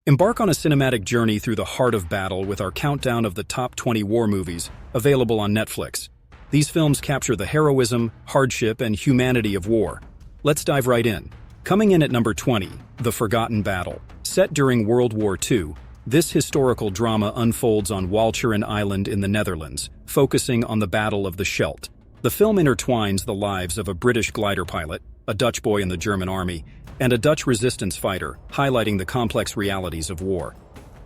Embark on a cinematic journey through the heart of battle with our countdown of the top 20 war movies, available on Netflix. These films capture the heroism, hardship, and humanity of war. Let's dive right in. Coming in at number 20, The Forgotten Battle. Set during World War II, this historical drama unfolds on Walcheren Island in the Netherlands, focusing on the Battle of the Scheldt. The film intertwines the lives of a British glider pilot, a Dutch boy in the German army, and a Dutch resistance fighter, highlighting the complex realities of war.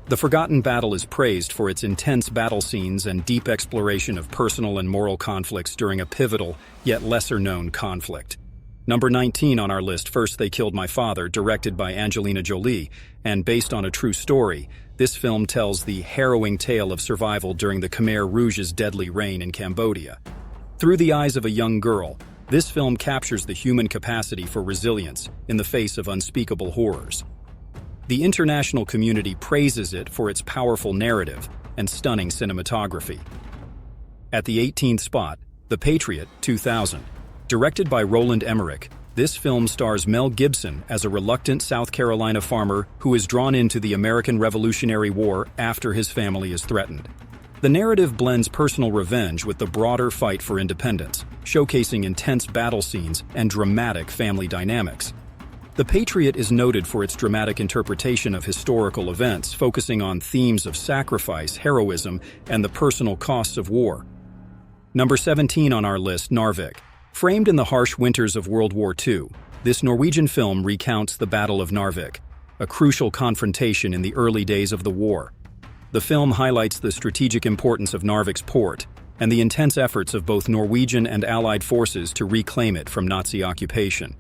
The Forgotten Battle is praised for its intense battle scenes and deep exploration of personal and moral conflicts during a pivotal, yet lesser-known conflict. Number 19 on our list, First They Killed My Father, directed by Angelina Jolie, and based on a true story, this film tells the harrowing tale of survival during the Khmer Rouge's deadly reign in Cambodia. Through the eyes of a young girl, this film captures the human capacity for resilience in the face of unspeakable horrors. The international community praises it for its powerful narrative and stunning cinematography. At the 18th spot, The Patriot, 2000. Directed by Roland Emmerich, this film stars Mel Gibson as a reluctant South Carolina farmer who is drawn into the American Revolutionary War after his family is threatened. The narrative blends personal revenge with the broader fight for independence, showcasing intense battle scenes and dramatic family dynamics. The Patriot is noted for its dramatic interpretation of historical events, focusing on themes of sacrifice, heroism, and the personal costs of war. Number 17 on our list, Narvik. Framed in the harsh winters of World War II, this Norwegian film recounts the Battle of Narvik, a crucial confrontation in the early days of the war. The film highlights the strategic importance of Narvik's port and the intense efforts of both Norwegian and Allied forces to reclaim it from Nazi occupation.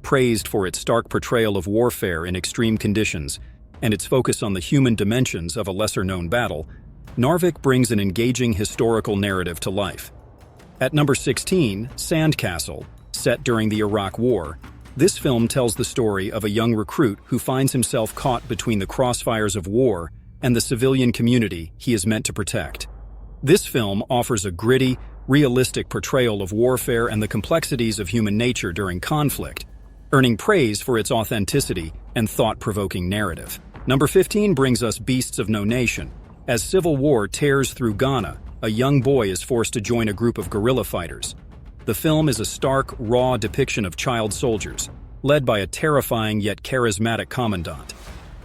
Praised for its stark portrayal of warfare in extreme conditions and its focus on the human dimensions of a lesser-known battle, Narvik brings an engaging historical narrative to life. At number 16, Sandcastle. Set during the Iraq War, this film tells the story of a young recruit who finds himself caught between the crossfires of war and the civilian community he is meant to protect. This film offers a gritty, realistic portrayal of warfare and the complexities of human nature during conflict, earning praise for its authenticity and thought-provoking narrative. Number 15 brings us Beasts of No Nation. As civil war tears through Ghana, a young boy is forced to join a group of guerrilla fighters. The film is a stark, raw depiction of child soldiers, led by a terrifying yet charismatic commandant.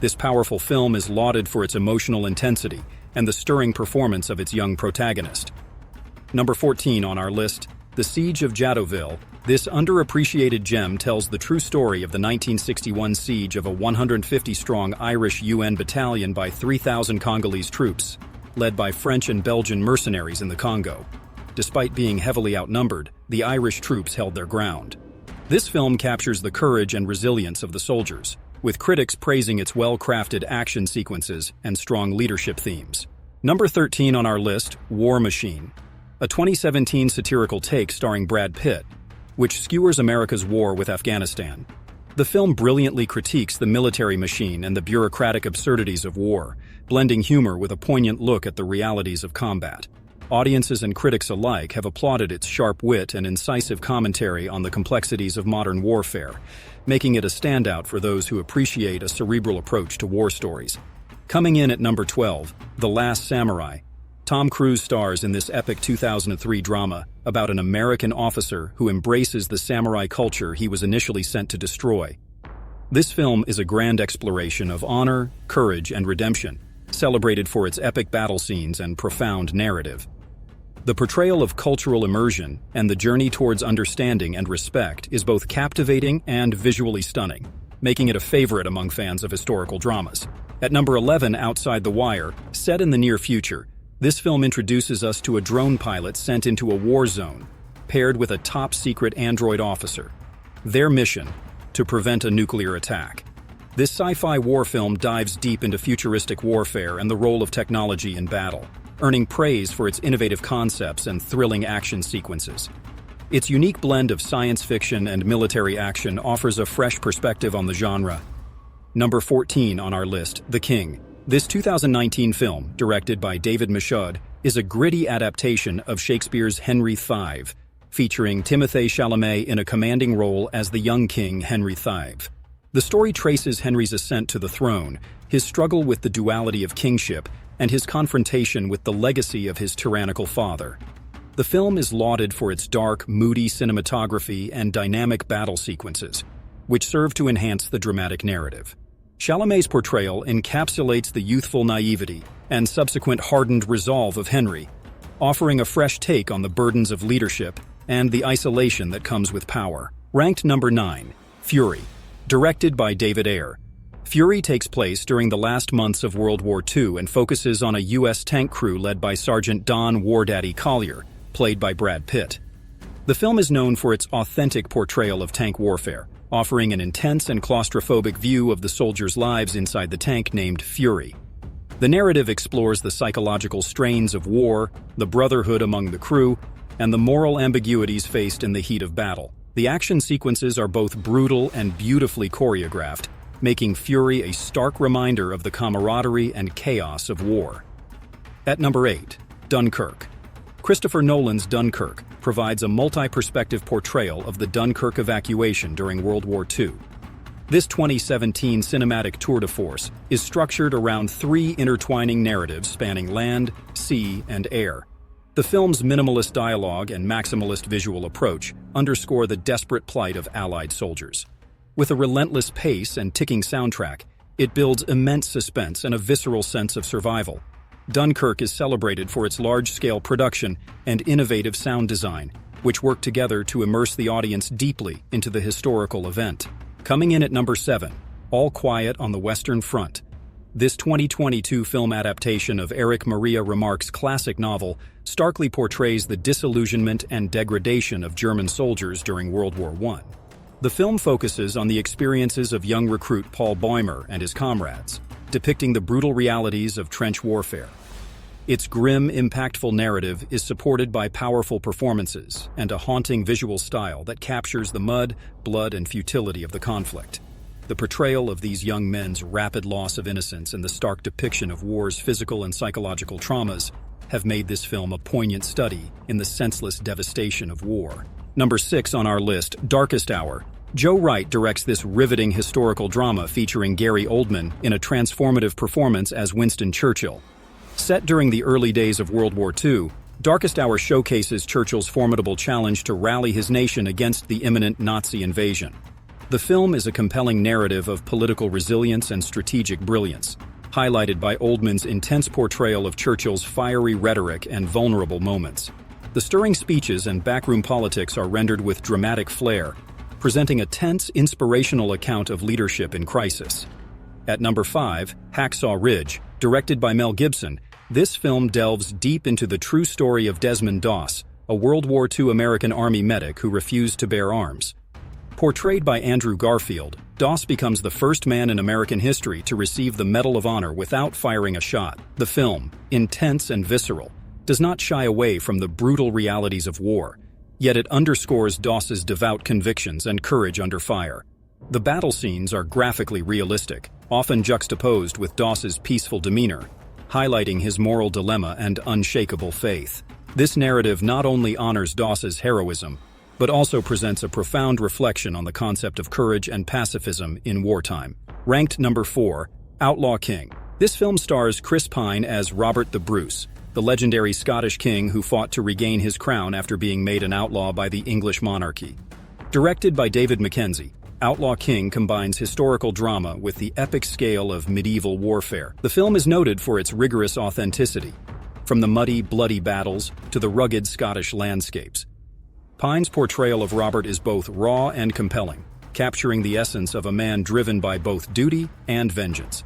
This powerful film is lauded for its emotional intensity and the stirring performance of its young protagonist. Number 14 on our list, The Siege of Jadotville. This underappreciated gem tells the true story of the 1961 siege of a 150-strong Irish UN battalion by 3,000 Congolese troops, led by French and Belgian mercenaries in the Congo. Despite being heavily outnumbered, the Irish troops held their ground. This film captures the courage and resilience of the soldiers, with critics praising its well-crafted action sequences and strong leadership themes. Number 13 on our list, War Machine, a 2017 satirical take starring Brad Pitt, which skewers America's war with Afghanistan. The film brilliantly critiques the military machine and the bureaucratic absurdities of war, blending humor with a poignant look at the realities of combat. Audiences and critics alike have applauded its sharp wit and incisive commentary on the complexities of modern warfare, making it a standout for those who appreciate a cerebral approach to war stories. Coming in at number 12, The Last Samurai. Tom Cruise stars in this epic 2003 drama about an American officer who embraces the samurai culture he was initially sent to destroy. This film is a grand exploration of honor, courage, and redemption, celebrated for its epic battle scenes and profound narrative. The portrayal of cultural immersion and the journey towards understanding and respect is both captivating and visually stunning, making it a favorite among fans of historical dramas. At number 11, Outside the Wire. Set in the near future, this film introduces us to a drone pilot sent into a war zone, paired with a top-secret android officer. Their mission: to prevent a nuclear attack. This sci-fi war film dives deep into futuristic warfare and the role of technology in battle, earning praise for its innovative concepts and thrilling action sequences. Its unique blend of science fiction and military action offers a fresh perspective on the genre. Number 14 on our list, The King. This 2019 film, directed by David Michôd, is a gritty adaptation of Shakespeare's Henry V, featuring Timothée Chalamet in a commanding role as the young king Henry V. The story traces Henry's ascent to the throne, his struggle with the duality of kingship, and his confrontation with the legacy of his tyrannical father. The film is lauded for its dark, moody cinematography and dynamic battle sequences, which serve to enhance the dramatic narrative. Chalamet's portrayal encapsulates the youthful naivety and subsequent hardened resolve of Henry, offering a fresh take on the burdens of leadership and the isolation that comes with power. Ranked number 9, Fury, directed by David Ayer. Fury takes place during the last months of World War II and focuses on a U.S. tank crew led by Sergeant Don War Daddy Collier, played by Brad Pitt. The film is known for its authentic portrayal of tank warfare, offering an intense and claustrophobic view of the soldiers' lives inside the tank named Fury. The narrative explores the psychological strains of war, the brotherhood among the crew, and the moral ambiguities faced in the heat of battle. The action sequences are both brutal and beautifully choreographed, making Fury a stark reminder of the camaraderie and chaos of war. At number 8, Dunkirk. Christopher Nolan's Dunkirk provides a multi-perspective portrayal of the Dunkirk evacuation during World War II. This 2017 cinematic tour de force is structured around 3 intertwining narratives spanning land, sea, and air. The film's minimalist dialogue and maximalist visual approach underscore the desperate plight of Allied soldiers. With a relentless pace and ticking soundtrack, it builds immense suspense and a visceral sense of survival. Dunkirk is celebrated for its large-scale production and innovative sound design, which work together to immerse the audience deeply into the historical event. Coming in at number 7, All Quiet on the Western Front. This 2022 film adaptation of Erich Maria Remarque's classic novel starkly portrays the disillusionment and degradation of German soldiers during World War I. The film focuses on the experiences of young recruit Paul Bäumer and his comrades, depicting the brutal realities of trench warfare. Its grim, impactful narrative is supported by powerful performances and a haunting visual style that captures the mud, blood, and futility of the conflict. The portrayal of these young men's rapid loss of innocence and the stark depiction of war's physical and psychological traumas have made this film a poignant study in the senseless devastation of war. Number 6 on our list, Darkest Hour. Joe Wright directs this riveting historical drama featuring Gary Oldman in a transformative performance as Winston Churchill. Set during the early days of World War II, Darkest Hour showcases Churchill's formidable challenge to rally his nation against the imminent Nazi invasion. The film is a compelling narrative of political resilience and strategic brilliance, highlighted by Oldman's intense portrayal of Churchill's fiery rhetoric and vulnerable moments. The stirring speeches and backroom politics are rendered with dramatic flair, presenting a tense, inspirational account of leadership in crisis. At number 5, Hacksaw Ridge, directed by Mel Gibson, this film delves deep into the true story of Desmond Doss, a World War II American Army medic who refused to bear arms. Portrayed by Andrew Garfield, Doss becomes the first man in American history to receive the Medal of Honor without firing a shot. The film, intense and visceral, does not shy away from the brutal realities of war, yet it underscores Doss's devout convictions and courage under fire. The battle scenes are graphically realistic, often juxtaposed with Doss's peaceful demeanor, highlighting his moral dilemma and unshakable faith. This narrative not only honors Doss's heroism, but also presents a profound reflection on the concept of courage and pacifism in wartime. Ranked number 4, Outlaw King. This film stars Chris Pine as Robert the Bruce, the legendary Scottish king who fought to regain his crown after being made an outlaw by the English monarchy. Directed by David Mackenzie, Outlaw King combines historical drama with the epic scale of medieval warfare. The film is noted for its rigorous authenticity, from the muddy, bloody battles to the rugged Scottish landscapes. Pine's portrayal of Robert is both raw and compelling, capturing the essence of a man driven by both duty and vengeance.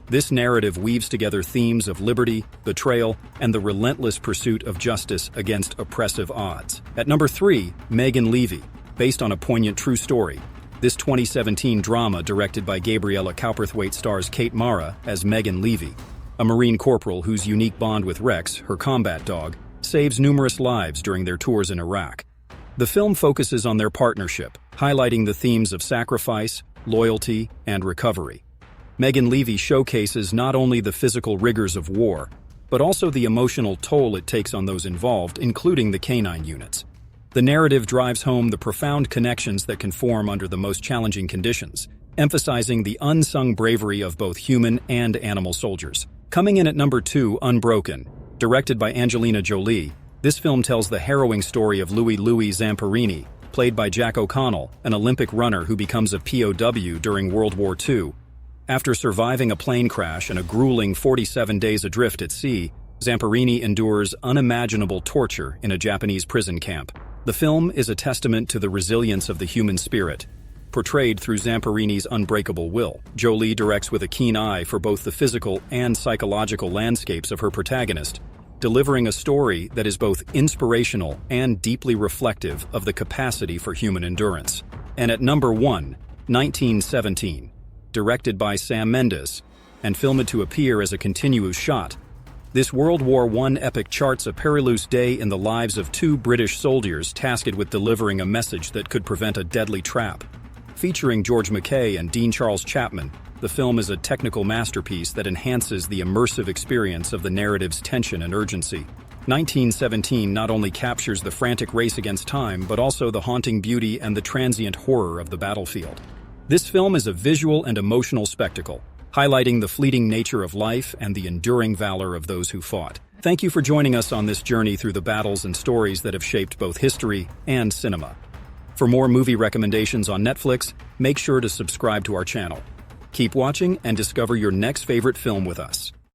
This narrative weaves together themes of liberty, betrayal, and the relentless pursuit of justice against oppressive odds. At number 3, Megan Levy, based on a poignant true story. This 2017 drama directed by Gabriella Cowperthwaite stars Kate Mara as Megan Levy, a Marine corporal whose unique bond with Rex, her combat dog, saves numerous lives during their tours in Iraq. The film focuses on their partnership, highlighting the themes of sacrifice, loyalty, and recovery. Megan Levy showcases not only the physical rigors of war, but also the emotional toll it takes on those involved, including the canine units. The narrative drives home the profound connections that can form under the most challenging conditions, emphasizing the unsung bravery of both human and animal soldiers. Coming in at number 2, Unbroken. Directed by Angelina Jolie, this film tells the harrowing story of Louis Zamperini, played by Jack O'Connell, an Olympic runner who becomes a POW during World War II. After surviving a plane crash and a grueling 47 days adrift at sea, Zamperini endures unimaginable torture in a Japanese prison camp. The film is a testament to the resilience of the human spirit, portrayed through Zamperini's unbreakable will. Jolie directs with a keen eye for both the physical and psychological landscapes of her protagonist, delivering a story that is both inspirational and deeply reflective of the capacity for human endurance. And at number 1, 1917. Directed by Sam Mendes, and filmed to appear as a continuous shot. This World War I epic charts a perilous day in the lives of 2 British soldiers tasked with delivering a message that could prevent a deadly trap. Featuring George Mackay and Dean Charles Chapman, the film is a technical masterpiece that enhances the immersive experience of the narrative's tension and urgency. 1917 not only captures the frantic race against time, but also the haunting beauty and the transient horror of the battlefield. This film is a visual and emotional spectacle, highlighting the fleeting nature of life and the enduring valor of those who fought. Thank you for joining us on this journey through the battles and stories that have shaped both history and cinema. For more movie recommendations on Netflix, make sure to subscribe to our channel. Keep watching and discover your next favorite film with us.